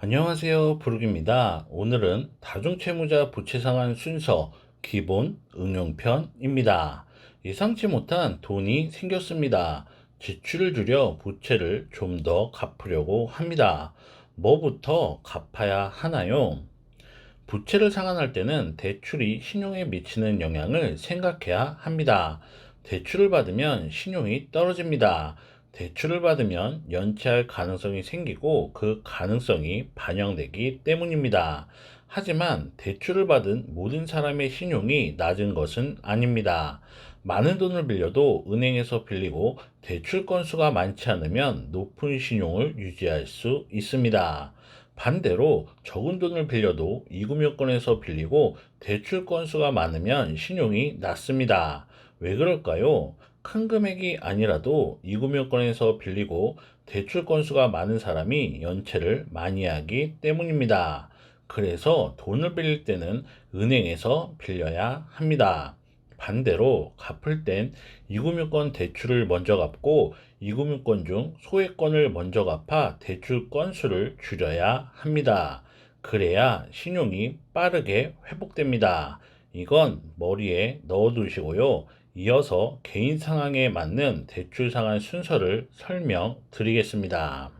안녕하세요. 부르기입니다. 오늘은 다중채무자 부채상환 순서 기본 응용편입니다. 예상치 못한 돈이 생겼습니다. 지출을 줄여 부채를 좀 더 갚으려고 합니다. 뭐부터 갚아야 하나요? 부채를 상환할 때는 대출이 신용에 미치는 영향을 생각해야 합니다. 대출을 받으면 신용이 떨어집니다. 대출을 받으면 연체할 가능성이 생기고 그 가능성이 반영되기 때문입니다. 하지만 대출을 받은 모든 사람의 신용이 낮은 것은 아닙니다. 많은 돈을 빌려도 은행에서 빌리고 대출 건수가 많지 않으면 높은 신용을 유지할 수 있습니다. 반대로 적은 돈을 빌려도 이금융권에서 빌리고 대출 건수가 많으면 신용이 낮습니다. 왜 그럴까요? 큰 금액이 아니라도 이금융권에서 빌리고 대출 건수가 많은 사람이 연체를 많이 하기 때문입니다. 그래서 돈을 빌릴 때는 은행에서 빌려야 합니다. 반대로 갚을 땐 이금융권 대출을 먼저 갚고 이금융권 중 소액권을 먼저 갚아 대출 건수를 줄여야 합니다. 그래야 신용이 빠르게 회복됩니다. 이건 머리에 넣어두시고요. 이어서 개인 상황에 맞는 대출 상환 순서를 설명드리겠습니다.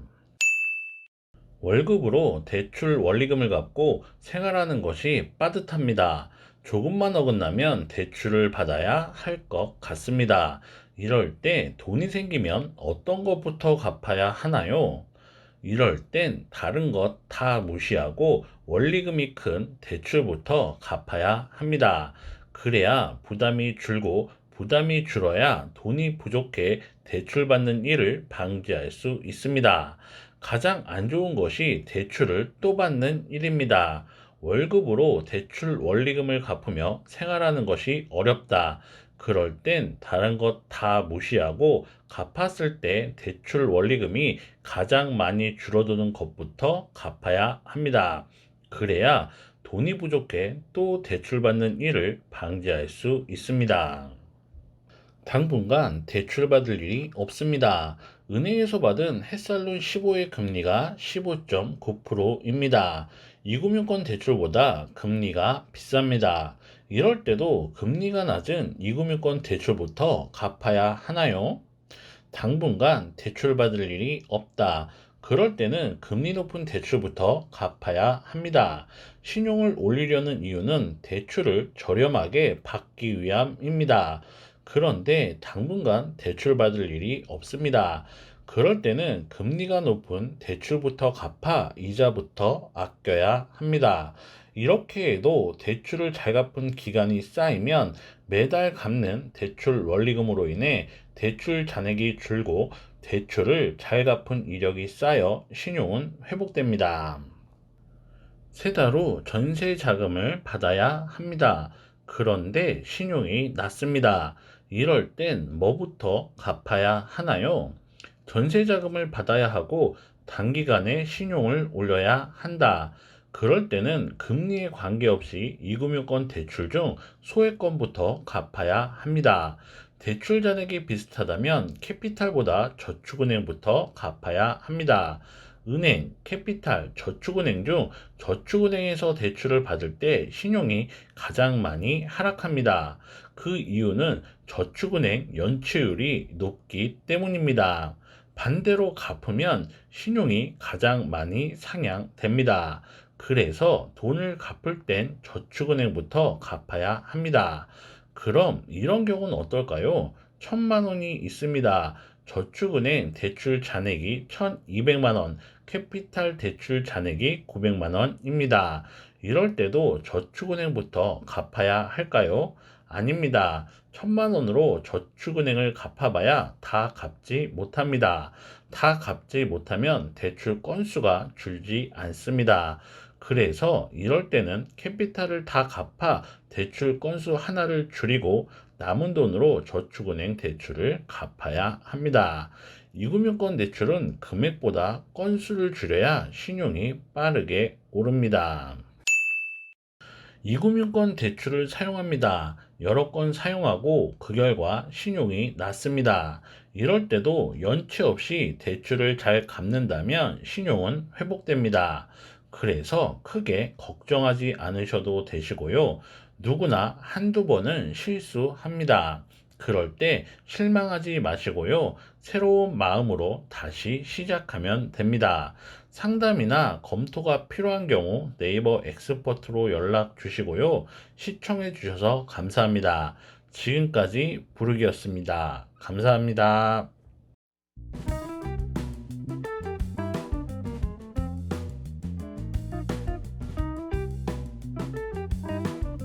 월급으로 대출 원리금을 갚고 생활하는 것이 빠듯합니다. 조금만 어긋나면 대출을 받아야 할 것 같습니다. 이럴 때 돈이 생기면 어떤 것부터 갚아야 하나요? 이럴 땐 다른 것 다 무시하고 원리금이 큰 대출부터 갚아야 합니다. 그래야 부담이 줄고 부담이 줄어야 돈이 부족해 대출받는 일을 방지할 수 있습니다. 가장 안 좋은 것이 대출을 또 받는 일입니다. 월급으로 대출 원리금을 갚으며 생활하는 것이 어렵다. 그럴 땐 다른 것 다 무시하고 갚았을 때 대출 원리금이 가장 많이 줄어드는 것부터 갚아야 합니다. 그래야 돈이 부족해 또 대출받는 일을 방지할 수 있습니다. 당분간 대출받을 일이 없습니다. 은행에서 받은 햇살론 15의 금리가 15.9%입니다. 이금융권 대출보다 금리가 비쌉니다. 이럴 때도 금리가 낮은 이금융권 대출부터 갚아야 하나요? 당분간 대출받을 일이 없다. 그럴 때는 금리 높은 대출부터 갚아야 합니다. 신용을 올리려는 이유는 대출을 저렴하게 받기 위함입니다. 그런데 당분간 대출받을 일이 없습니다. 그럴 때는 금리가 높은 대출부터 갚아 이자부터 아껴야 합니다. 이렇게 해도 대출을 잘 갚은 기간이 쌓이면 매달 갚는 대출 원리금으로 인해 대출 잔액이 줄고 대출을 잘 갚은 이력이 쌓여 신용은 회복됩니다. 세 달 후 전세 자금을 받아야 합니다. 그런데 신용이 낮습니다. 이럴 땐 뭐부터 갚아야 하나요? 전세 자금을 받아야 하고 단기간에 신용을 올려야 한다. 그럴 때는 금리에 관계없이 이금융권 대출 중 소액권부터 갚아야 합니다. 대출 잔액이 비슷하다면 캐피탈보다 저축은행부터 갚아야 합니다. 은행, 캐피탈, 저축은행 중 저축은행에서 대출을 받을 때 신용이 가장 많이 하락합니다. 그 이유는 저축은행 연체율이 높기 때문입니다. 반대로 갚으면 신용이 가장 많이 상향됩니다. 그래서 돈을 갚을 땐 저축은행부터 갚아야 합니다. 그럼 이런 경우는 어떨까요? 1,000만 원이 있습니다. 저축은행 대출 잔액이 1,200만 원, 캐피탈 대출 잔액이 900만 원입니다. 이럴 때도 저축은행부터 갚아야 할까요? 아닙니다. 1,000만 원으로 저축은행을 갚아봐야 다 갚지 못합니다. 다 갚지 못하면 대출 건수가 줄지 않습니다. 그래서 이럴 때는 캐피탈을 다 갚아 대출 건수 하나를 줄이고 남은 돈으로 저축은행 대출을 갚아야 합니다. 이금융권 대출은 금액보다 건수를 줄여야 신용이 빠르게 오릅니다. 이금융권 대출을 사용합니다. 여러 건 사용하고 그 결과 신용이 났습니다. 이럴 때도 연체 없이 대출을 잘 갚는다면 신용은 회복됩니다. 그래서 크게 걱정하지 않으셔도 되시고요. 누구나 한두 번은 실수합니다. 그럴 때 실망하지 마시고요. 새로운 마음으로 다시 시작하면 됩니다. 상담이나 검토가 필요한 경우 네이버 엑스퍼트로 연락 주시고요. 시청해 주셔서 감사합니다. 지금까지 부르기였습니다. 감사합니다.